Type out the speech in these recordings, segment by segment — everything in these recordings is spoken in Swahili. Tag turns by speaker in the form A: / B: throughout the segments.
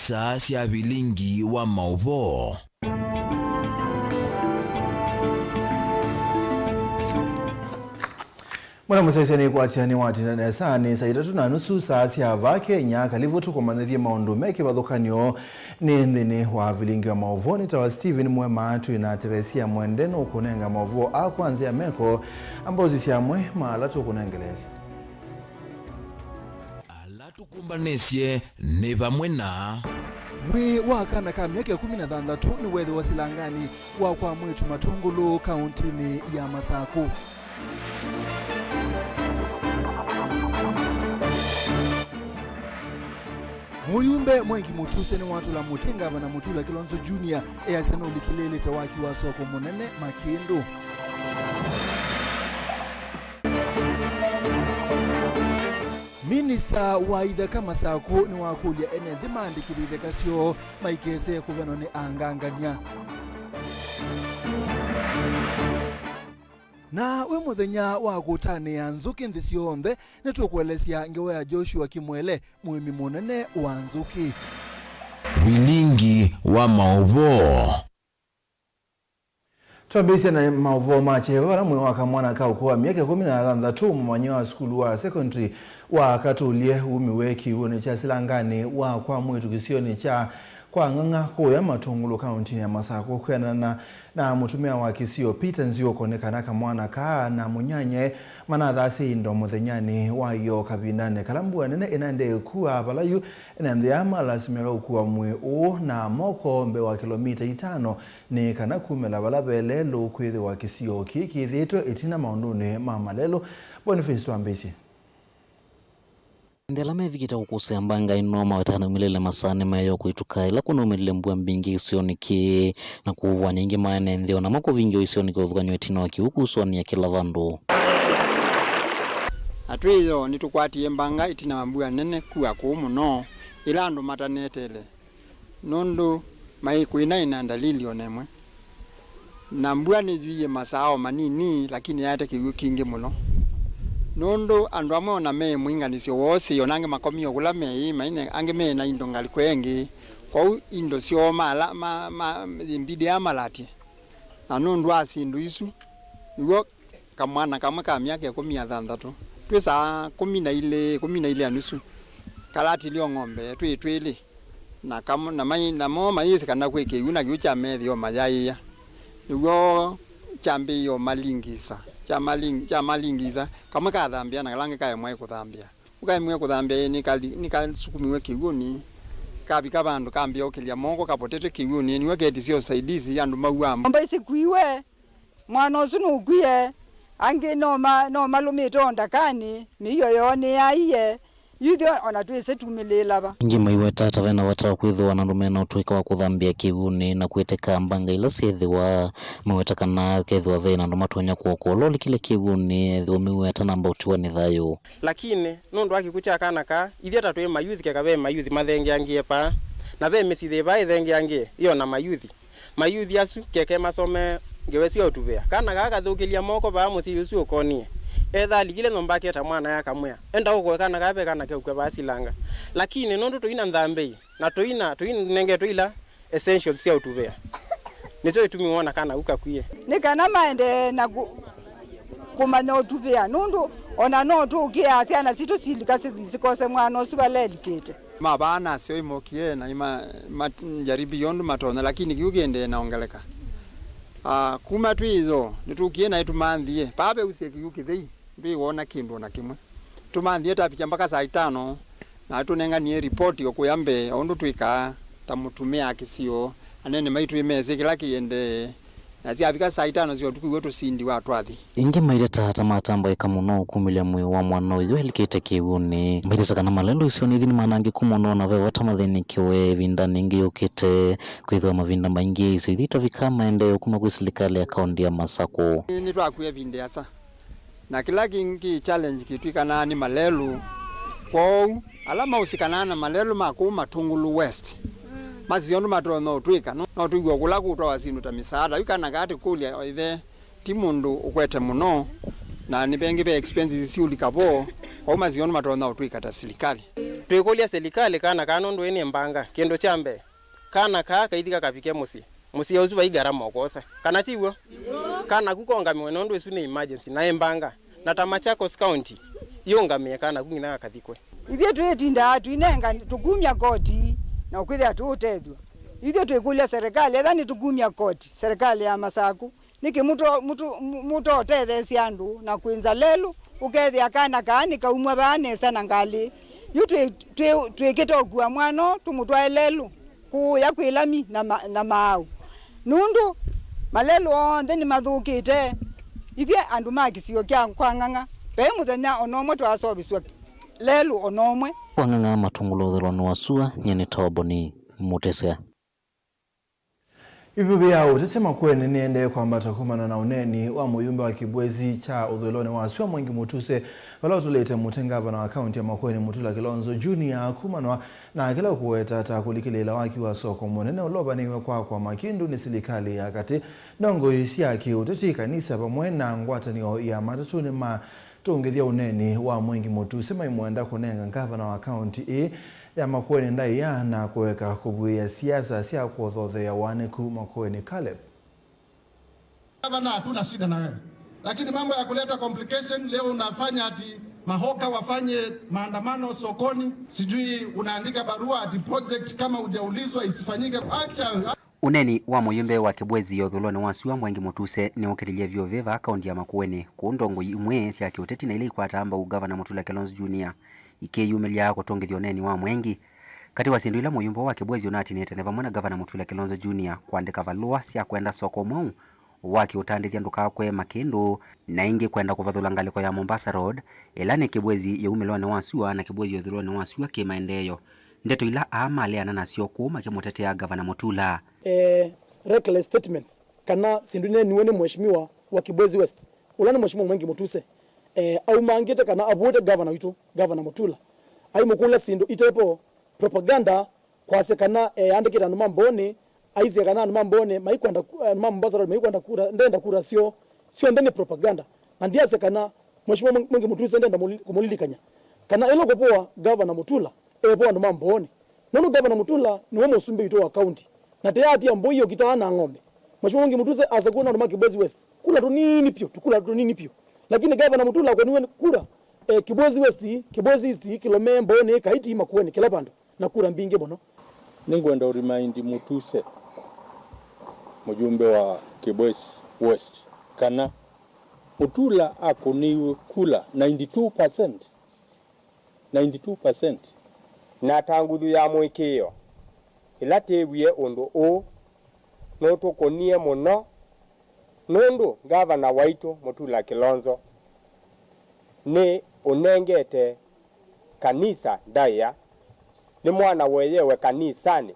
A: saa cia bilingi wa mauvo.
B: Mwana museseni kwa tiani watina na sani sa itatu na nusu saa cia va Kenya kalivotu komanethia maundu meke bathukanio ni nthini wa vilingi wa mauvoni tawa Steven Mwema na Teresia Mwendeno ukunenga mauvo a kwanza ya meko ambozi siamwe maalatu kunengelele.
A: Alatu kumbanesie ni vamwe na
C: mwe wakana ka miaka 16 ni wethi wa Silangani wa kwa mwetu Matungulu kauntini ya Masaku. Muyumbe mwengi mutuse ni watu la Mutinga na Mutula Kilonzo Junior eyasena ulikilele tawaki wa soko Munene Makindu. Minisa wa idhaka Masaku ni wakulia ene dhimandi kilile kasio maikese kuveno ni anganganya. Na we muthenya wa gutane ya Nzuki nthisi yonthe nitukwelesia ngewe ya Joshua Kimwele muimi munene wa Nzuki.
A: Bilingi wa mauvo.
B: Twambisia na mauvo mache wala mwe waka mwana ka ukua miaka 16 mwanyo wa skulu wa secondary wa Katulie umiweki uone cha Silangani wa kwa mwetu kisioni cha kwa nganga kwa Matungulu kaunti ya Masaku kwenana na mutumia wa kisio Peter Nzio konekana ka mwana ka na munyanye manadhasi ndo muthenyani wa yo kabinane kalambu nene enande kuwa balayu enande ama lasimera ukuwa mwe o na moko mbe wa kilomita 5 ni kana kumela balabele lo kwethe wa kisio kiki thito etina maundune mama lelo Boniface Twambisi.
D: Ndela vikita ukuse ambanga inoma watana milele masane mayo kuituka ila kuno milele mbua mbingi usioniki na kuvuwa nyingi maene ndio na mako vingi usioniki uthukanywe tina waki huku usoni ya kila vandu.
E: Atuizo nitukwati mbanga itina mambua nene kuwa kuumu no ilandu matanetele nundu maikuina inandalili onemwe na mbua nizuiye masao manini lakini yate kingi muno. Nondo andu amwe na me mwinganisio wose yonange makomio kula me maine ange me na indo ngali kwengi kwa indo sio mala mbidi amalati na nondo asindu isu niwo kamwana kamwe ka miaka 16 twesa 12 anusu kalati lio ngombe twetwele na kama na mai na mo maisi kana kweke una giucha medio mayaya niwo chambe yo malingisa cha malingiza kama kathambia na lange kae mwe kuthambia ukaimwe kuthambia ni sukumiwe kiuni kabika bandu kambia okilia mongo kapotete kiuni niwe kedisio saidizi andu mauamba
F: mba isikuiwe mwana osunu ugwie ange no malumito ndakani miyo yone yaiye yudho ona twese tumilela ba
D: ingi maiwe tata vena wata kwitho na ndumena utwika wa kuthambia kivuni na kweteka mbanga ila siethiwa mwetaka na kethwa vena ndo matonya kuokolo likile kivuni thwa miweta namba utiwa ni thayo
G: lakini nundu akikucha kana ka ithiata twe mayuthi keka mayuthi mathenge angie pa na ve misithe ba ithenge angie iyo na mayuthi asu keke masome ngewesio utuvea kana gaka thukilia moko ba musi usu ukonie etha ligile nomba keta mwana ya kamwea enda uko kana kabe kana ke basilanga lakini nondo toina ndhambe na toina nenge toila essential sia utuvea nito tumiona kana ukakwie
F: nikana maende na kumanya utuvea nondo ona no tukia siana situ silika sikose mwana osubaleli kete
E: mabana sio imokie na jaribi yondu matona lakini kiugende naongeleka kuma twizo nitukie na itumanthie pabe usieki thei biwona kindu na kimwe tumanthie tapicha mpaka saa 5 na tunenganie report okuyambe ondu twika tamutumia kisio anene maitu imeze kila kiende na siafika saa 5 sio tukuwe tusindi wa twathi
D: ingi maita tata matamba ikamuno kumilia mwe wa mwana uyo helikete kivuni maita sakana malendo isioni thini manangi kumono na vewa tamatheni kiwe vinda ningi yokete kwithwa mavinda maingi iso ithita vikama ende kuma kusilikale ya kaundi ya Masaku
E: ni twakuye vinde asa na kila kingi challenge kitwikana ni malelu kwa alama usikanana malelu makuma Tungulu West maziondo matrono twika no twigwa kula kutwa wasinu ta misaada yukana kati kulia ithe timundu ukwete muno na nipengi be expenses si ulikavo kwa maziondo matrono twika ta serikali
G: twikolia serikali kana kanondo ene mbanga kendo chambe kana kaithika kapike musi uzu baigara mokosa kana chiwo kana kukonga mwonondo esu ne emergency na embanga na Machakos County yongamye kana kungina kathikwe
F: ithie twetinda twinenga tugumya koti na ukwithia tutethwa ithie twikulia serikali ethani tugumya koti serikali ya Masaku niki muto othethe ciandu na kwinza lelu ukethia kana kaani kaumwa baanesa na ngali yu twikite ogua mwano tumutwae lelu kuya kwilami na maau nundu malelu onthe ni mathukite ithie andu makisio kya kwang'ang'a pe muthenya onomwe twasobiswa lelu onomwe
D: wang'ang'a matungulo thirwani wasua nyene Toboni Mutesea.
B: Hivyo bia utasema kwene niende kwambata kumana na uneni wa muyumbe wa kibwezi cha udhulone wa Asua Mwengi Mutuse wala utulete mutengava na akaunti ya Makweni Mutula Kilonzo Junior kumanwa na kila kuweta takulikilila waki wa soko mwenene uloba niwe kwa makindu ni silikali ya kati dongo isi yaki utati kanisa pamwena ngwataniyo ya matatuni ma tungithia uneni wa Mwengi Mutuse maimuenda kunenga ngava na akaunti ya Makweni ndai ya na kuweka kubuia siasa siya kuothothe ya waneku Makweni Caleb.
H: Gavana hatuna shida na wewe. Lakini mambo ya kuleta complication leo unafanya ati mahoka wafanye maandamano sokoni, sijui unaandika barua ati project kama hujaulizwa isifanyike. Acha
I: uneni wa muyumbe wa kibwezi yothulone wa Asua Mwengi Mutuse ni ukirilia vyo veva akaunti ya Makweni kuundongo imwe cia kiuteti na ile ikwatamba ugavana Mutula Kilonzo Junior ikiyumilia kutongithia uneni wa Mwengi kati wa sindu ila muyumbe wa kibwezi unatinete neva mwana gavana Mutula Kilonzo Junior kuandika valua cia kwenda soko mau waki utandithia ndukakwe makindu na ingi kwenda kuvathula ngaliko ya Mombasa Road ila ni kibwezi yeumilone wa Asua na kibwezi yothulone wa Asua kimaendeyo ndeto ila amaleana nasio kuma kimutetea gavana Mutula
J: reckless statements kana sindune niwene mheshimiwa wa Kibwezi West ulani mheshimiwa Mwengi Mutuse au mangite kana abude gavana witu gavana Mutula ai mukula sindu itepo propaganda kwa sekana andikira no mambone aize kana no mambone maikwenda Mombasa Road maikwenda kura ndenda kura sio ndene propaganda na ndia sekana mheshimiwa Mwengi Mutuse ndenda kumulilikanya kana elo gopoa gavana Mutula ebo no mambone nono gavana Mutula niwe musumbi witu wa county na tayati ya mboyo kitana ng'ombe mheshimiwa Mwengi Mutuse asakuna no Kibwezi West kula tu nini pio tukula tu nini pio lakini gavana Mutula kwa niwe kura Kibwezi West Kibwezi East Kilomembo ne kaiti Makueni kila pando na kura mbinge bono
K: ningwenda remind Mutuse mjumbe wa Kibwezi West kana Mutula akoniwe kula 92%
L: na tanguthu ya mwikio ila tewie undu o no tukonie muno nundu gavana waitu Mutula Kilonzo ni unengete kanisa ndaya ni mwana weyewe kanisani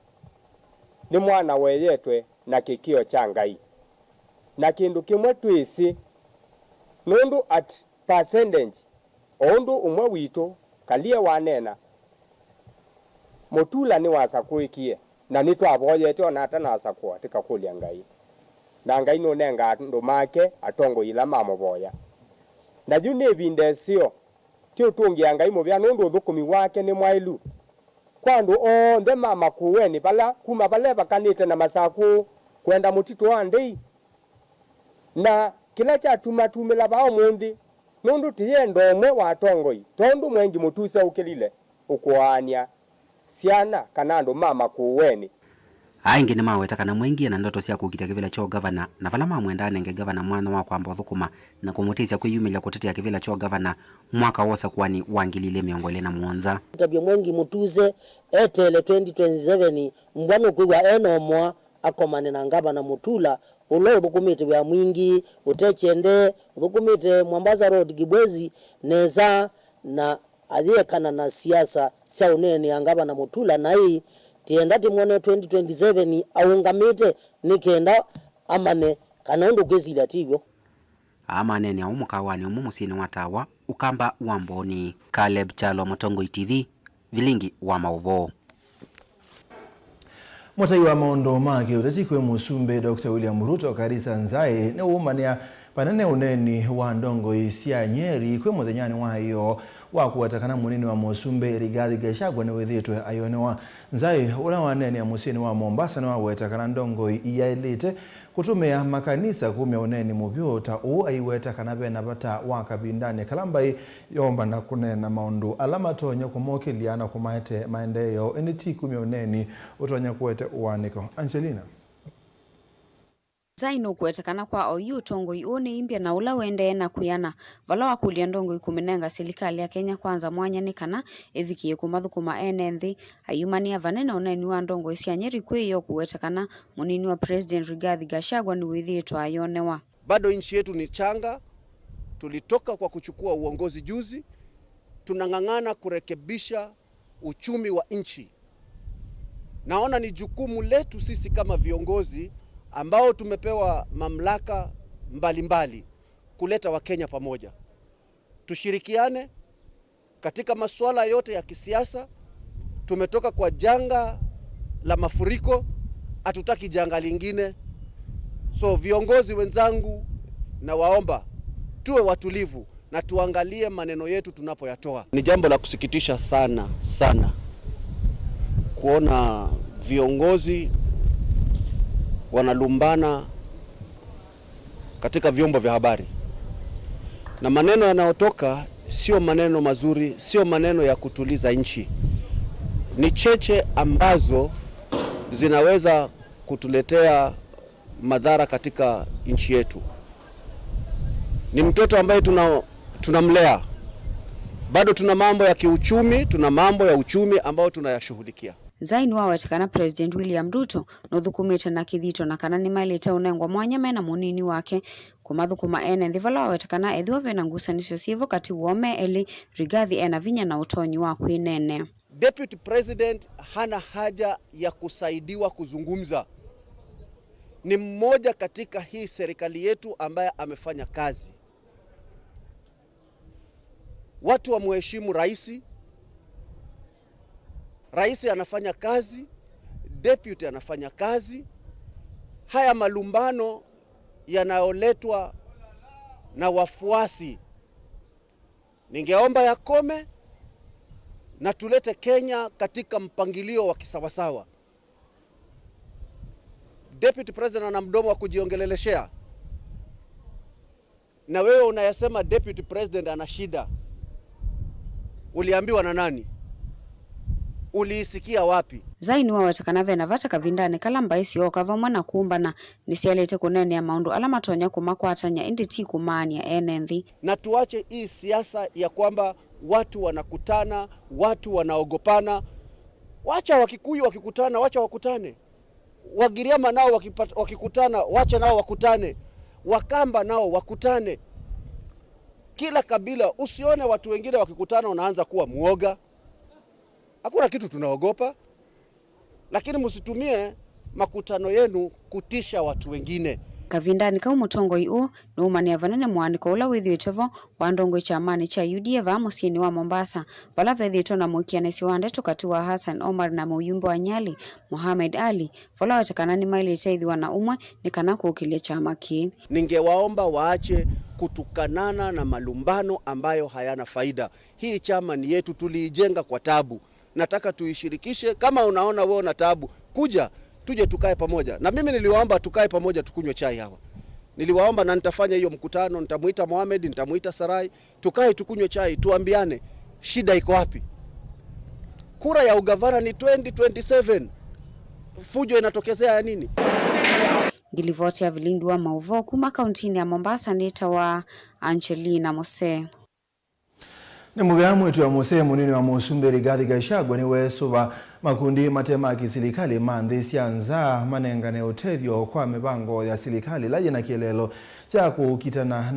L: ni mwana weyetwe na kikio cha Ngai na kindu kimwe twisi nundu at percentage ondu umwe witu kalie wanena Mutula ni wasakuikie na nitwaboyete ona atana asakwa tikakulia Ngai na Ngai no nenga ndo make atongo ila mamoboya na june bindesio tio tungia Ngai mubya nundu thukumi wake ni mwailu kwandu onthe mama kuweni bala kuma bale bakanite na Masaku kwenda mutitu wa ndei na kila cha tumatumila bao mundi nundu tiye ndomwe wa tongoi tondu Mwengi Mutuse ukilile ukwaania siana kanando mama kuweni
I: aingi ni maweta kana Mwengi na ndoto cia kugita kivila cho gavana na vala mamwenda nenge gavana mwana wa kwamba thukuma na kumutizia kwiyumilia kutetea kivila cho gavana mwaka wosa kwani wangilile miongole na muonza
M: tabia Mwengi Mutuse etele 2027 mbwano kuwa enomwa akomane na gavana Mutula ulo thukumite bya mwingi utechende thukumite Mombasa Road Kibwezi neza na athiekana na siasa cia uneni ya gavana Mutula na hii tienda timwone 2027 aungamite nikenda amane kana ndo kwezila tigwo
I: amane ni umukawani umusini watawa ukamba wamboni Caleb Chalo Mutongoi TV vilingi wa mauvo
B: Mwatai wa maondo make utatikwe musumbe Dr. William Ruto Karisa Nzai ne umania panene uneni wa ndongo isia Nyeri kwe muthenyani wa hiyo wa kuwatakana munini wa Musumbe Rigathi Gachagua ni withitwe ayonewa nzai ula wanene ya musini wa Mombasa na wawetakana ndongo iyailite kutumia makanisa kumya uneni muvyota aiwetakana bena bata wakabindani kalambai yomba na kunena maundu alama tonya kumokiliana kumaete maendeyo eniti kumya uneni utonya kuwete uwaniko. Angelina
N: Zaino kuetakana kwa oyu tongo ione imbia na ula wende na kuyana vala wakulia ndongo ikumenenga serikali ya Kenya Kwanza mwanya nikana evikie kumathukuma enenthi ayumani ya vanena uneni wa ndongo isia nyeri kweyo kuetakana munini wa President Rigathi Gachagua ni withitwa ayonewa.
O: Bado nchi yetu ni changa, tulitoka kwa kuchukua uongozi juzi, tunang'ang'ana kurekebisha uchumi wa nchi. Naona ni jukumu letu sisi kama viongozi ambao tumepewa mamlaka mbalimbali kuleta Wakenya pamoja. Tushirikiane katika masuala yote ya kisiasa. Tumetoka kwa janga la mafuriko, hatutaki janga lingine. So viongozi wenzangu, na waomba tuwe watulivu na tuangalie maneno yetu tunapoyatoa. Ni jambo la kusikitisha sana kuona viongozi wanalumbana katika vyombo vya habari, na maneno yanayotoka sio maneno mazuri, sio maneno ya kutuliza nchi. Ni cheche ambazo zinaweza kutuletea madhara katika nchi yetu. Ni mtoto ambaye tunamlea. Bado tuna mambo ya kiuchumi, tuna mambo ya uchumi ambao tunayashughulikia.
N: Zaini wawetakana President William Ruto nothukumite na kithito na kana ni mailete unengwa mwanya mena munini wake kumathukuma enenthi vala wawetakana ethiwa vena ngusanisho sievo kati wome eli Rigathi ena vinya na utonyi wa kwinene.
O: Deputy President hana haja ya kusaidiwa kuzungumza. Ni mmoja katika hii serikali yetu ambaye amefanya kazi. Watu wa mheshimu raisi. Raisi anafanya kazi, deputy anafanya kazi. Haya malumbano yanayoletwa na wafuasi, ningeomba yakome na tulete Kenya katika mpangilio wa kisawasawa. Deputy President ana mdomo wa kujiongeleleshea, na wewe unayasema Deputy President ana shida. Uliambiwa na nani? Uliisikia wapi?
N: Zaini wawetakana vena vataka vindane kalamba isi okava mwana kuumbana nisialete kunene ya maundu alama tonya kumakwatanya indi ti kumani ya enenthi.
O: Na tuache hii siasa ya kwamba watu wanakutana, watu wanaogopana. Wacha Wakikuyu wakikutana, wacha wakutane. Wagiriama nao wakikutana, wacha nao wakutane. Wakamba nao wakutane. Kila kabila, usione watu wengine wakikutana unaanza kuwa muoga. Hakuna kitu tunaogopa, lakini msitumie makutano yenu kutisha watu wengine.
N: Kavindani ka umutongo iu na umani avanene mwaniko ula withiwetevo wa ndongo cha amani cha UDA va musini wa Mombasa vala vethito na mukianesi wa ndeto kati wa Hassan Omar na muyumbo wa Nyali Mohamed Ali vala watakana ni maili chaithiwa na umwe ni kana kukilia chama ki.
O: Ningewaomba waache kutukanana na malumbano ambayo hayana faida. Hii chama ni yetu, tuliijenga kwa tabu. Nataka tuishirikishe. Kama unaona wewe na tabu, kuja tuje tukae pamoja. Na mimi niliwaomba tukae pamoja tukunywe chai hawa. Niliwaomba na nitafanya hiyo mkutano, nitamuita Mohamed, nitamuita Sarai, tukae tukunywe chai, tuambiane shida iko wapi. Kura ya ugavana ni 2027. Fujo inatokezea ya nini?
N: Gilivoti ya vilingi wa Mauvo kuma kauntini ya Mombasa nita wa Angelina Mose.
B: Ni mugamu wetu ya Mose munini wa Musumbe Rigathi Gachagua ni wesuba makundi matema kisilikali mandhisi anza manengane utethyo kwa mipango ya silikali laje na kielelo cha kukitana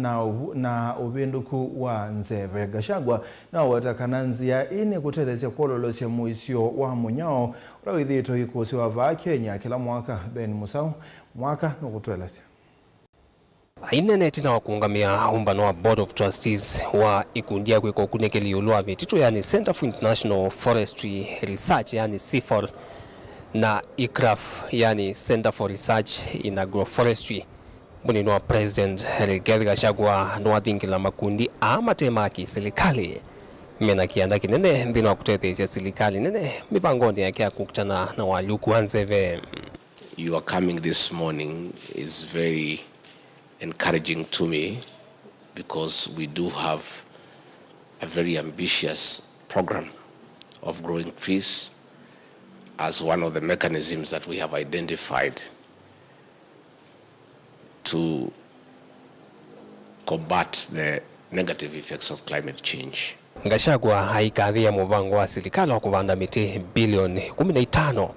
B: na uvinduku wa nzeve. Gachagua na watakana nzia ini kutethesya kuololosya muisyo wa munyao rawithito ikusi wa va Kenya kila mwaka. Ben Musau mwaka nukutwelesya.
P: Aineneti na wakuungamia umbano wa Board of Trustees wa ikundia kweko kunekeli ulua mitito yani Center for International Forestry Research yani CIFOR na ICRAF yani Center for Research in Agroforestry. Mbuni wa President Rigathi Gachagua nuadhingila makundi amatema ki serikali mena kianda kinene ndino wa kutethesia serikali nene mipangoni yake ya kukutana na waluku hanseve.
Q: Your coming this morning is very encouraging to me because we do have a very ambitious program of growing trees as one of the mechanisms that we have identified to combat the negative effects of climate change.
P: Gachagua haikathia muvango wa serikali wa kuvanda miti bilioni 15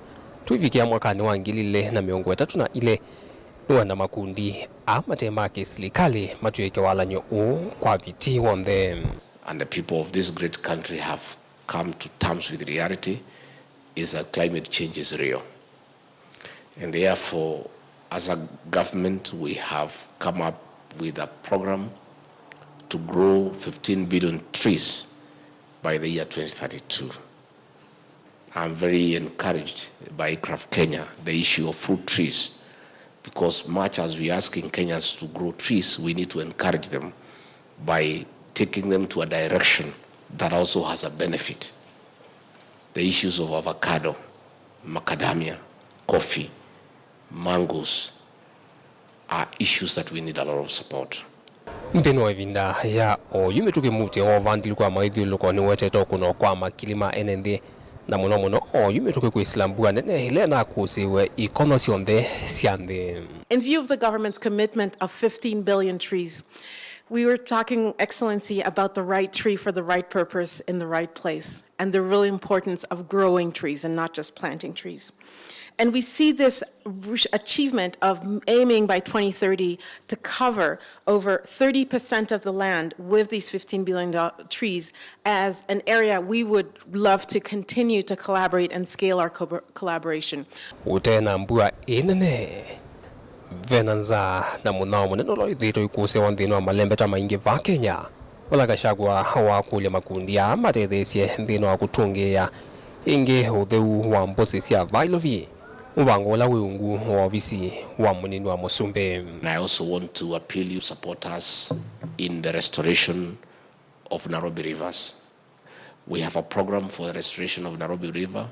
P: tuifikia mwakani wa 2034 na makundi amatemake serikali matueke walanyo kwa viti wonde.
Q: And the people of this great country have come to terms with reality is that climate change is real. And therefore, as a government, we have come up with a program to grow 15 billion trees by the year 2032. I'm very encouraged by ICRAF Kenya, the issue of fruit trees, because much as we're asking Kenyans to grow trees, we need to encourage them by taking them to a direction that also has a benefit. The issues of avocado, macadamia, coffee, mangoes are issues that we need a lot of support.
P: Mpeno evinda ya yumetuke muti o vandili kwa maidhilu kwa niwete tokuno kwa makilima NND na muno yumetuke kwa islambua nene hilena kusiwe ikonosi onde siande.
R: In view of the government's commitment of 15 billion trees, we were talking, Excellency, about the right tree for the right purpose in the right place and the real importance of growing trees and not just planting trees. And we see this achievement of aiming by 2030 to cover over 30% of the land with these 15 billion trees as an area we would love to continue to collaborate and scale our collaboration.
P: Utena mbua inene venanza na munao muneno lo idhito ikuse wandino malembe tama inge va Kenya. Wala Gachagua hawakulia makundi ya matethesie ndino wa kutungia inge udheu wa mbosesi ya vailovi. Ubangola weungu wa visi wa munini wa Musumbe.
Q: And I also want to appeal you support us in the restoration of Nairobi rivers. We have a program for the restoration of Nairobi River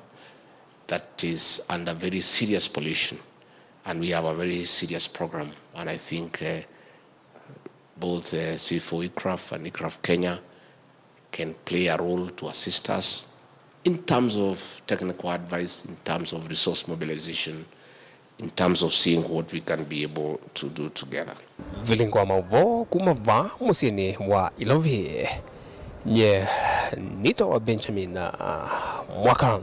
Q: that is under very serious pollution. And we have a very serious program. And I think both CFO ICRAF and ICRAF Kenya can play a role to assist us in terms of technical advice, in terms of resource mobilization, in terms of seeing what we can be able to do together.
P: Vilingwa mauvo kumava musini wa Ilovi nye nito wa Benjamin Mwakan.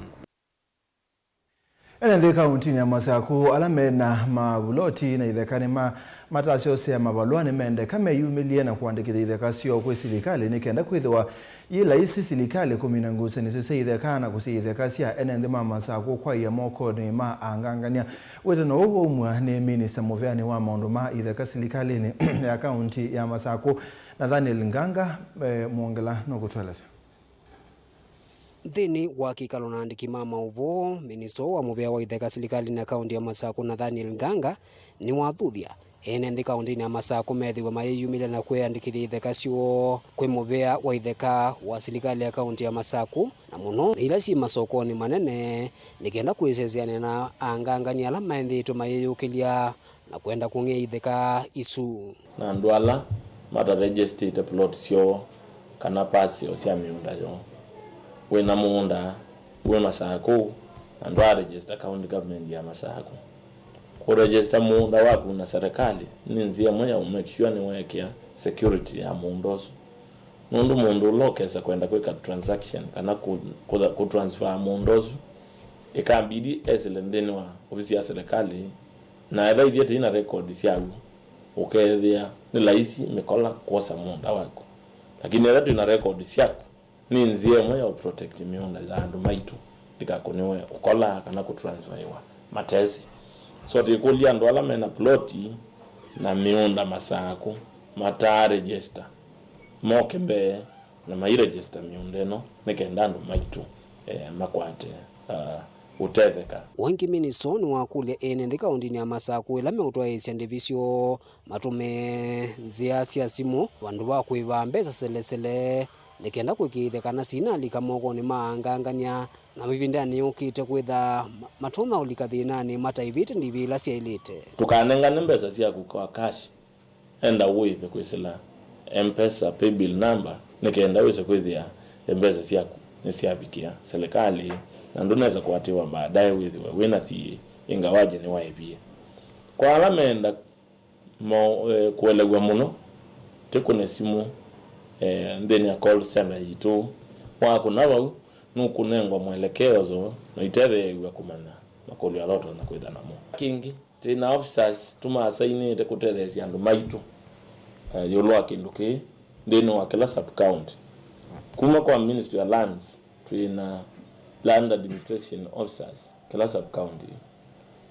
B: Ene kaunti ya Masaku alame na mabuloti na idhekani matasio se mabaluani mende kame yumilie na kuandikidha idhekasio kwa serikali nikenda kuidhwa ila isi serikali kuminanguse ni sisi idhekana kusi idhekasia ene Masaku kwa ya moko ni angangania wetu na umwa ni Minister Muvyani wa maunduma idhekasi serikali ni ya kaunti ya Masaku na Daniel Nganga muongela no kutweleza.
S: Thini wa kikalo na andiki mama uvo Minister wa Muvea wa idheka serikali na kaunti ya Masaku na Daniel Nganga ni wathuthia ene ndi kaunti ya Masaku methiwa mayeyumile na kwandikithia idhekasio kwe Muvea wa idheka wa serikali ya kaunti ya Masaku na muno ila si masokoni manene nikenda kuiseziana na angangani ala maendito mayeyukilia na kwenda kungia idheka isu
T: na ndwala mata register plot sio kana pasi osia miunda yo wena muunda we Masaku na ndo register county government ya Masaku ko register muunda wako na serikali ni nzia moja make sure ni wekea security ya muundoso mundu lokesa kwenda kweka transaction kana ku transfer muundoso ikabidi eselendeni wa ofisi ya serikali na ile idea ina record siagu ukethia ni laisi mekola kosa muunda wako lakini ile ina record siaku ni nzia moja wa protect miunda za andu maitu likakoniwe ukola kana ku transferiwa matezi so tikulia ndo ala mena ploti na miunda Masaku mata register mokembe na mai register miundeno nekenda ndo maitu makwate utetheka
S: wangi Minister ni wakulia ene ndi kaunti ya Masaku ila meutwa isia ndivisio matume nzia sia simu wandu wa kuiva mbesa selesele nikenda kwikithekana sina likamoko ni maangangania na mivindani yukite kwitha matuma ulika thinani mataivite ndivila siailite
T: tukanengane mbesa ciaku kwa cash enda wipe kwisila M-Pesa paybill number nikenda wise kwithia mbesa ciaku ni ciabikia serikali na ndunaweza kuatiwa baadaye withiwe wina thie ingawaje ni waibie kwa alamenda kuelegwa muno tikune simu ndeni ya call center yitu wako nawo nukunengwa mwelekeo zo no itethewa kumana makoli aloto na kwitha namo kingi tina officers tuma asaini te kutethesia andu maitu yolwa kinduki ndeni wa kila sub county kuma kwa ministry ya lands tuna land administration officers kila sub county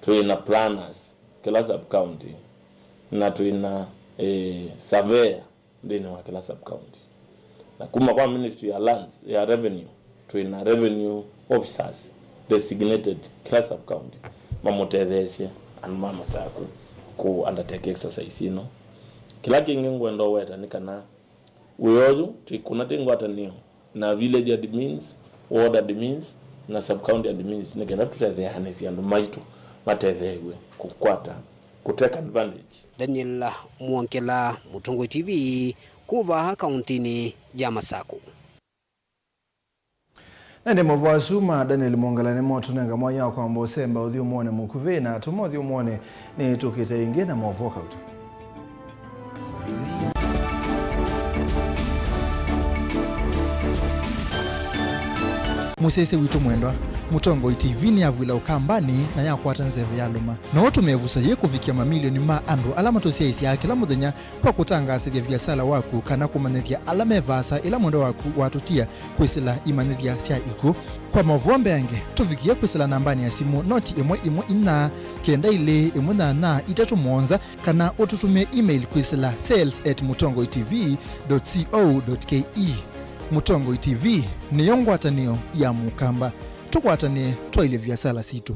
T: tuna planners kila sub county na tuna surveyor ndeni wa kila sub county na kuma kwa ministry ya lands ya revenue tuna revenue officers designated kila sub county mamotethesia and mama sako ku undertake exercise ino kila kingi ngwendo weta nikana uyoju tikuna tingo atanio na village admins ward admins na sub county admins nikenda tutetheanisia andu maitu matethewe kukwata kuteka advantage.
S: Daniel Mwankela, Mutongo TV, kuva kauntini ya Masako.
B: Nende mvwasuma Daniel Mwangala ni moto nenga mwanya kwa mbosemba uthi umone mukuve na tumothi umone ni tukite ingi na mwovoka utu.
C: Musese witu mwendwa Mutongo TV ni avwila ukambani na yakwata nzeve ya luma na watu mevusa ye kufikia mamilioni ma andu alama tosia isi ya kila muthenya kwa kutangasithia biasala waku kana kumanithia alama vasa ila mwendo waku watutia kwisila imanithia sia iku kwa mavombe yange tufikia kwisila nambani ya simu noti imwe ina kenda ile imwe na itatu monza kana ututumia email kwisila sales@mutongotv.co.ke. Mutongo TV ni yongwatanio ya mukamba tukwatanie twaile biasala situ.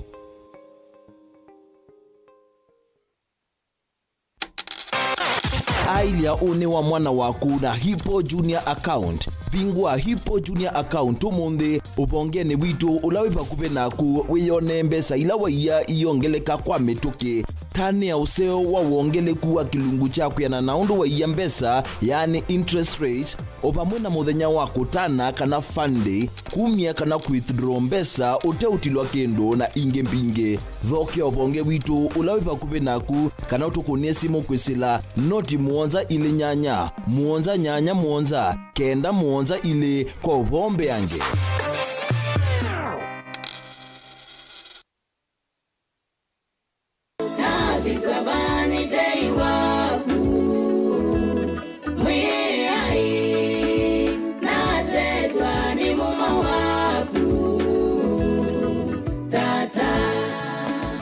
A: Ailia une wa mwana waku na Hippo Junior account. Bingwa Hippo Junior account umunthi ubongene witu ulawipa kupe naku wiyone mbesa ila waiya iyongeleka kwa mituki tani ya useo wa uongeleku wa kilungu chaku ya na naundu waiya mbesa yani interest rate opamwena muthenya waku tana kana funday kumia kana withdraw mbesa uteutilwa kendo na inge mpinge thoke obonge witu ulawipa kupe naku kana utukunie simu kwisila noti muonza ile nyanya muonza nyanya muonza kenda muonza ile kwa bombe yange.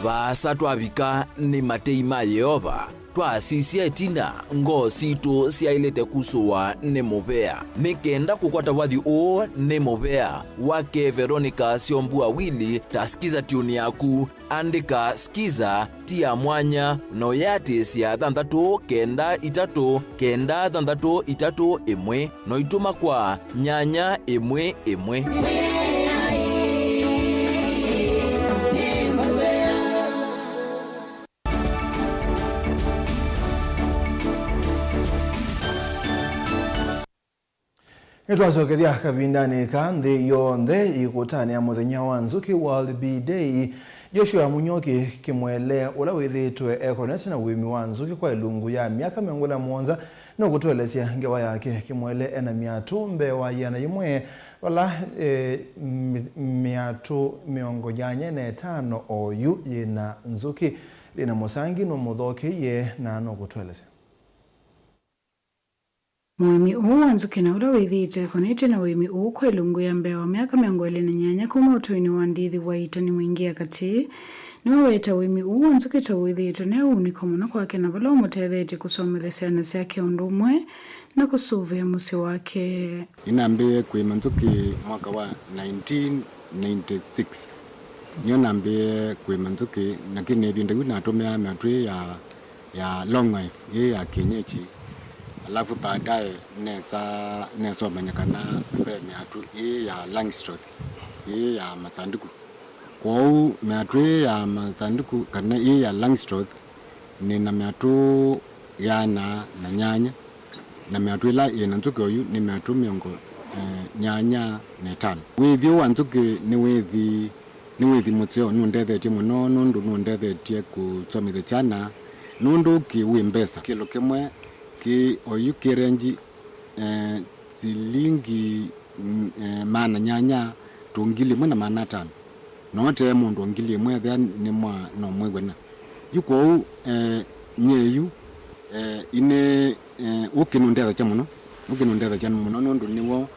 A: Vasa twavika ni mateima Yehova twasisia itina ngo situ siailete kusuwa ne movea nikenda kukwata wathi o ne movea wake Veronica Siombua Wili tasikiza tuni yaku andika skiza tia mwanya no yati sia thanthatu kenda itatu kenda thanthatu itatu imwe no ituma kwa nyanya imwe imwe.
B: Nitwasokethia kavindani kanthi yonthe ikutani ya muthenya wa Nzuki World Bee Day. Joshua Munyoki kimwele ula withitwe Econet na wimi wa nzuki kwa ilungu ya miaka 17 no kutwelesia ngewa yake kimwele ena miatu mbewa yana yimwe wala miatu miongo janye na 5 oyu yina Nzuki lina musangi no muthoki ye na no kutwelesia.
U: Mwimi uu Nzuki na ula withite Econet na wimi uu kwa ilungu ya mbewa miaka 28 kuma utuini wa ndithi wa itani mwingia kati niwe weta wimi uu Nzuki ta withite ne uniko muno kwake na vala umutethete kusomethesya na syake undu umwe na kusuvia musi wake.
V: Inambie kwima Nzuki mwaka wa 1996 nyo nambie kwima Nzuki lakini ebinde wina atumia matwe ya long life ye ya kienyeji alafu baadaye nesa manyakana be miatu ya Langstroth ya masanduku kwa miatu ya masanduku kana ya Langstroth ni na miatu yana na nyanya na miatu ila inanzuki oyu ni miatu miongo nyanya netano withi wanzuki ni withi mutseo nundethetie muno nundu nundethetie kutsomithia chana nundu ki wimbesa kilo kimwe ki oyu kirenji silingi mana nyanya tungili mwe na mana tano note mundu ngili mwe thia ni mwa no mwegwana yuko nyeyu ine ukinundethetie muno nundu niwo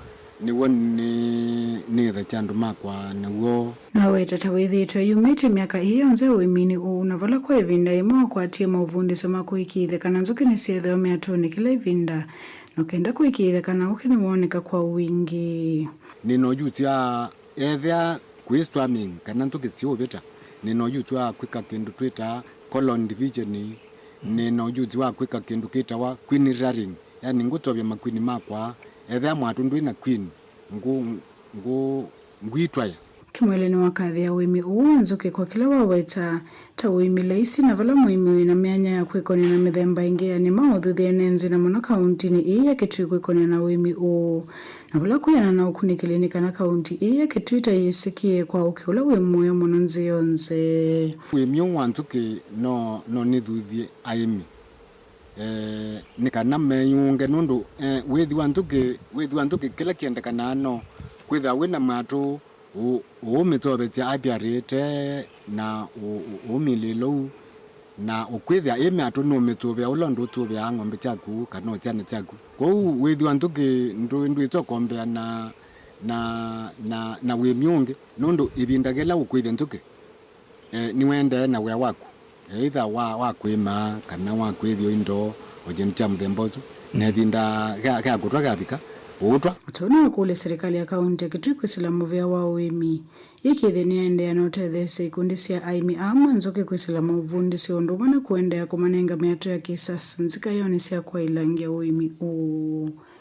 V: ni the chandu makwa niwo
U: nawe tatawithitwe yumite miaka hiyo nze wimini unavala kwa ivinda imo kwa tima uvundisho makuikithe kana nzuki ni sietheo miatoni kila ivinda nokenda kuikithe kana ukini woneka kwa wingi
V: ninojutia ethia kwiswamming kana nzuki sio beta ninojutia kwika kindu twita colon division ninojutia kwika kindu kita wa queen rearing yani ngutobya makwini makwa ethia mwatundu ina queen ngwitwaya
U: kimwele ni wakathi ya wimi nzuki kwa kila waweta ta wimi laisi na vala muimi na mianya ya kwikoni na mithemba ingi ya ni mauthuthi enenzi na mwana kaunti ni iya kitui kwikoni na wimi na vala kuyana na ukunikilini kana kaunti iya kitui ta yisikie kwa ukiula wimuyo mwana nzionze
V: wimi wanzuki no nithuthie aimi nikana meyunge nundu withi wanzuki kila kiendekana no kwitha wina matu umitobete abiarite na umililo na ukwitha imiatu no mitobya ulondo tobya ngombe chaku kana chane chaku kwa withi wanzuki ndu itokombea na wimyunge nundu ibindagela ukwitha nzuki niwende na we waku either wakwima kana wakwithio indo ojencha mthembozo nethinda ga kutwa gabika utwa
U: atona kule serikali ya kaunti kitui kwisilamu vya wawimi ikithe niende anotethese ikundi cia aimi amwe nzuki kwisilamu uvundi cio nduma na kuendea kumanenga miato ya kisasa nzika yoni cia kwa ilangia wimi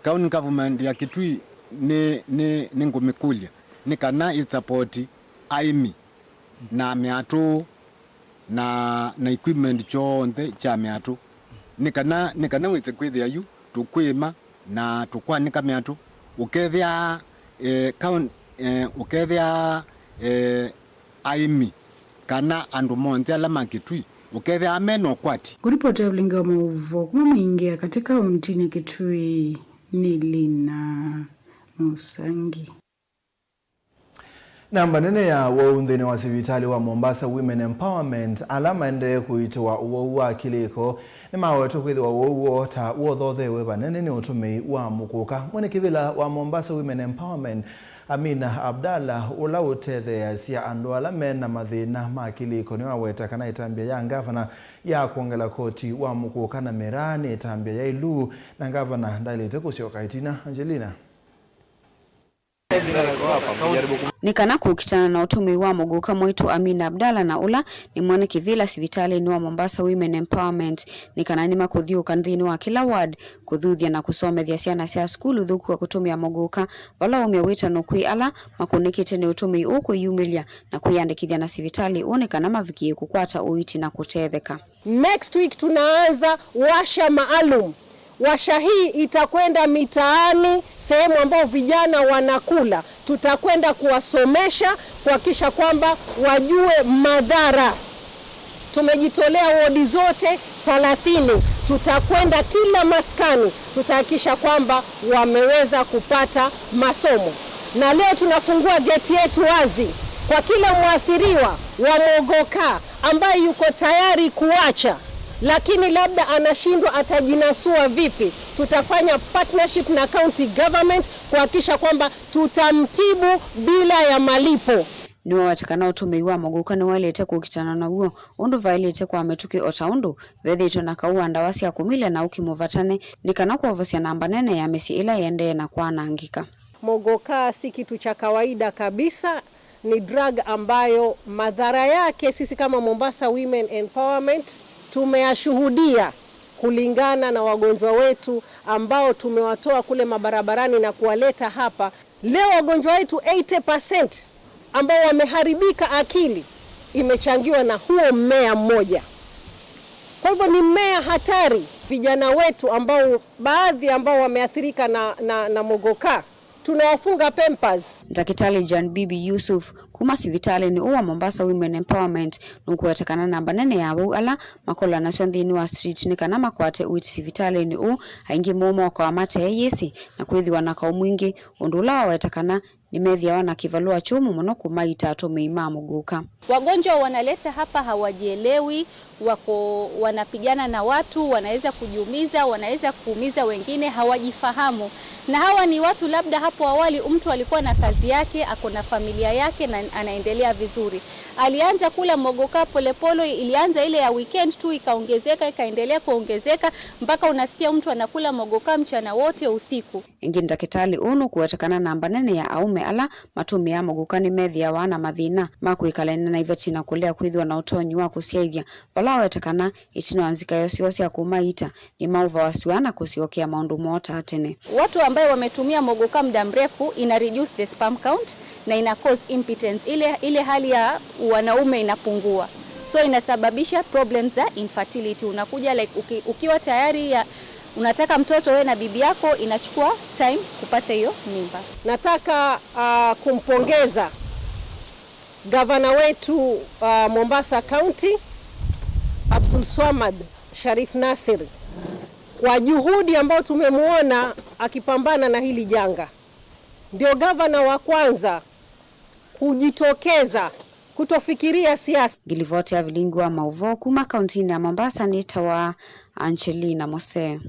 V: county government ya Kitui ni ngumikulia ni kana isapoti aimi na miato na equipment chonthe cha miatu nikana witse kwithia yu tukwima na tukwanika miatu ukethia ukethia aimi kana andu monthe ala makitui ukethia ameno kwati
U: kuripoti ulingi wa mauvo kuma mwingia katika untini Kitui ni Lina Musangi.
B: Namba nene ya waundhini wa sivitali wa Mombasa Women Empowerment alama ende kuitwa uwa kiliko ni mawetu kwithiwa uwa ta uothothewe banene ni utumei wa mukuka mwene kivila wa Mombasa Women Empowerment Amina Abdalla ula utethea cia andu ala mena mathina ma kiliko ni waweta kana itambia ya ngavana ya kuongela koti wa mukuka na Merani itambia ya Ilu na ngavana ndalite kusioka itina Angelina
N: nikana kukitana na utumi wa muguka mwitu Amina Abdalla na ula ni mwana kivila sivitali ni wa Mombasa Women Empowerment nikana nima kuthiuka nthini wa kila ward kuthuthia na kusomethia ciana cia skulu thuku wa kutumia muguka vala umewita no kwi ala makunikite ni utumi ukuyumilia na kuyandikithia na sivitali onekana mavikie kukwata uiti na kutetheka.
E: Next week tunaanza washa maalum. Washa hii itakwenda mitaani, sehemu ambao vijana wanakula. Tutakwenda kuwasomesha kuhakikisha kwamba wajue madhara. Tumejitolea wodi zote 30. Tutakwenda kila maskani, tutahakikisha kwamba wameweza kupata masomo. Na leo tunafungua geti yetu wazi kwa kila mwathiriwa wa mogoka ambaye yuko tayari kuacha lakini labda anashindwa atajinasua vipi. Tutafanya partnership na county government kuhakikisha kwamba tutamtibu bila ya malipo.
N: Ni watakana utumei wa muguka ni walete kukitana na huo undu vailete kwa metuki otaundu vedhito na kauwa ndawasi ya kumile na ukimuvatane nikana kuwavosia namba nene ya mesi ila yende na kwa naangika.
E: Mogoka si kitu cha kawaida kabisa, ni drug ambayo madhara yake sisi kama Mombasa Women Empowerment tumeyashuhudia kulingana na wagonjwa wetu ambao tumewatoa kule mabarabarani na kuwaleta hapa. Leo wagonjwa wetu 80% ambao wameharibika akili imechangiwa na huo mmea mmoja. Kwa hivyo ni mmea hatari. Vijana wetu ambao baadhi ambao wameathirika na mogoka tunawafunga Pampers.
N: Daktari Jan Bibi Yusuf kuma sivitali ni uwa Mombasa Women Empowerment nukuwetekana namba nene yabo ala makola na thini wa street ni kana makwate uiti sivitali ni u haingi momo kwa mate yesi na kwithiwa na kao mwingi undula wawetekana nimethia wana kivalua chumu muno kuma itatu meimamu guka.
F: Wagonjwa wanaleta hapa hawajielewi, wako wanapigana na watu, wanaweza kujiumiza, wanaweza kuumiza wengine, hawajifahamu. Na hawa ni watu labda hapo awali mtu alikuwa na kazi yake, ako na familia yake na anaendelea vizuri. Alianza kula mogoka polepole, ilianza ile ya weekend tu ikaongezeka, ikaendelea kuongezeka mpaka unasikia mtu anakula mogoka mchana wote usiku.
N: Ingine daktari unu kuwetekana namba nene ya aume ala matumi ya mogoka ni methia wana mathina makuikalena na ivetina kulea kwithwa na utonyi wa kusiaithia vala wetekana itino anzika yose ya kumaita ni mauva wasiwana kusiokea maundu mota atene.
F: Watu ambao wametumia mogoka muda mrefu ina reduce the sperm count na ina cause impotence, ile hali ya wanaume inapungua, so inasababisha problems za infertility. Unakuja like ukiwa tayari unataka mtoto wewe na bibi yako, inachukua time kupata hiyo mimba.
E: Nataka kumpongeza gavana wetu Mombasa County Abdulswamad Sharif Nasir kwa juhudi ambayo tumemuona akipambana na hili janga. Ndio gavana wa kwanza kujitokeza kutofikiria siasa.
N: Gilivote ya vilingwa mauvo kuma kauntini ya Mombasa ni tawa Angelina Mose.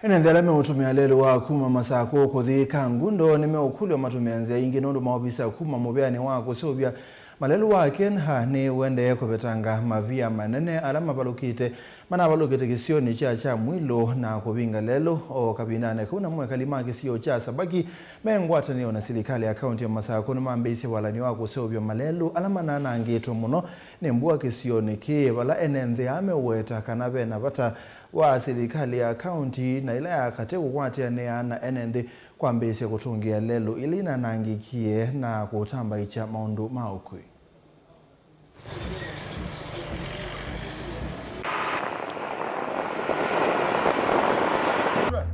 B: Enendele utumia lelo wa kuma masako kuthika ngundo nimeokulwa matumianzi ingi nondo maobisa kuma mobeani wako sobia malelu wake ni wende kubetanga mavia manene alama balukite mana balukite kisioni cha mwilo na kubinga lelo o kabinane kuna mwe kalima kisio cha sabaki mengwata ni ona serikali ya kaunti ya Masako na mambisi wala ni wako sobia malelu alama na nangeto muno ni mbua kisioni ki wala enende ameweta kanabe na bata wa serikali ya kaunti na ila ya kateko kwatia na enende kwa mbese kutungia lelo ilina nangikie na kutamba icha maundu maukui.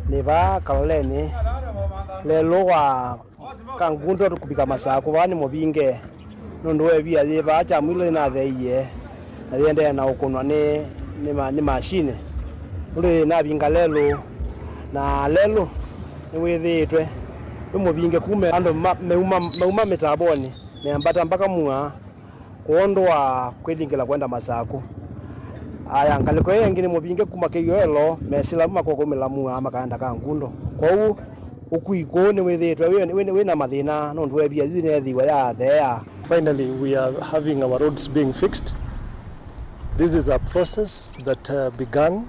G: Neva kaleni lelo wa kangundo tukubika Masako wani mobinge nondo ebia yeba acha mwilo na theiye na yende na ukunwa ni machine ule na binga lelo na lelo ni withitwe mubinge kume ando meuma metaboni meambata mpaka mua kuondwa kwilingila kwenda Masako aya ngaliko yengine mubinge kuma kiyelo mesila makoko milamua makanda ka ngundo kwa u ukuigone withitwe we na mathina no ndwe bia yune thiwa ya there.
W: Finally we are having our roads being fixed. This is a process that began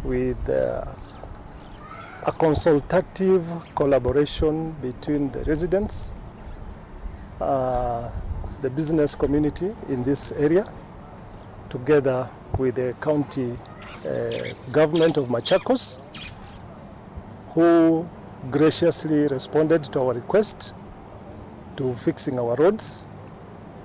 W: with a consultative collaboration between the residents, the business community in this area, together with the county government of Machakos, who graciously responded to our request to fixing our roads,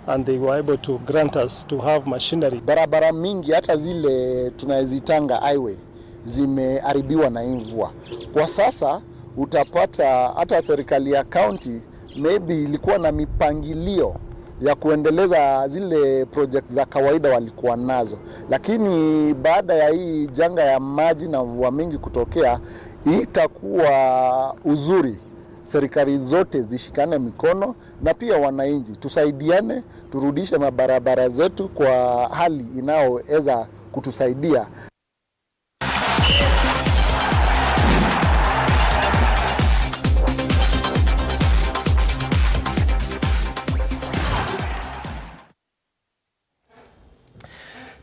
W: and they were able to grant us to have machinery.
X: Barabara mingi hata zile tunazitanga highway zimeharibiwa na mvua. Kwa sasa utapata hata serikali ya county maybe ilikuwa na mipangilio ya kuendeleza zile project za kawaida walikuwa nazo, lakini baada ya hii janga ya maji na mvua mingi kutokea, itakuwa uzuri serikali zote zishikane mikono na pia wananchi tusaidiane, turudishe mabarabara zetu kwa hali inayoweza kutusaidia.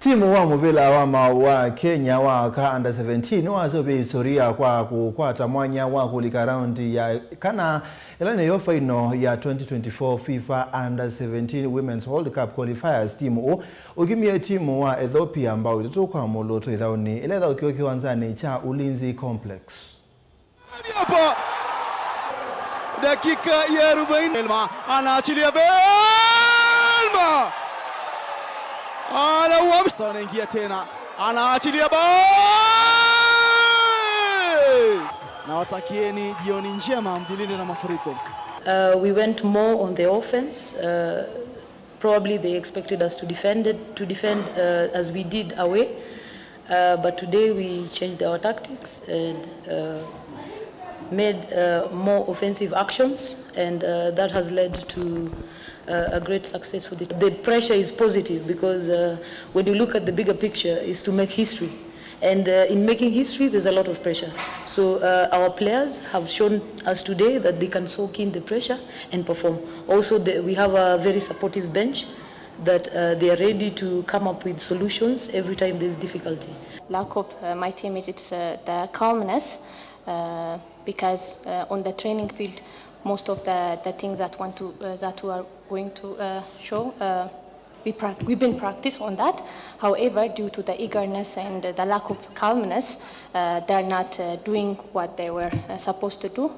B: Timu wa muvila wa Kenya wa ka under 17 wazobe historia kwa kukwata mwanya wa kulika raundi ya kana ilane yo final ya 2024 FIFA under 17 Women's World Cup qualifiers. Timu ukimie timu wa Ethiopia ambao ilitoka moloto idhauni ile ukiwa kiwanzani cha Ulinzi Complex.
D: Hapa dakika ya 40 Elma anaachilia Belma Wamsa anaingia tena, anaachilia na watakieni jioni njema, mjilinde na mafuriko.
H: We went more on the offense. Probably they expected us to defend as we did away. But today we changed our tactics and made more offensive actions, and that has led to a great success for the pressure is positive because when you look at the bigger picture is to make history, and in making history there's a lot of pressure. So our players have shown us today that they can soak in the pressure and perform. Also we have a very supportive bench that they are ready to come up with solutions every time there's difficulty.
J: Lack of my teammates, it's the calmness because on the training field most of the things that we are going to show, we've been practiced on that. However, due to the eagerness and the lack of calmness, they're not doing what they were supposed to do.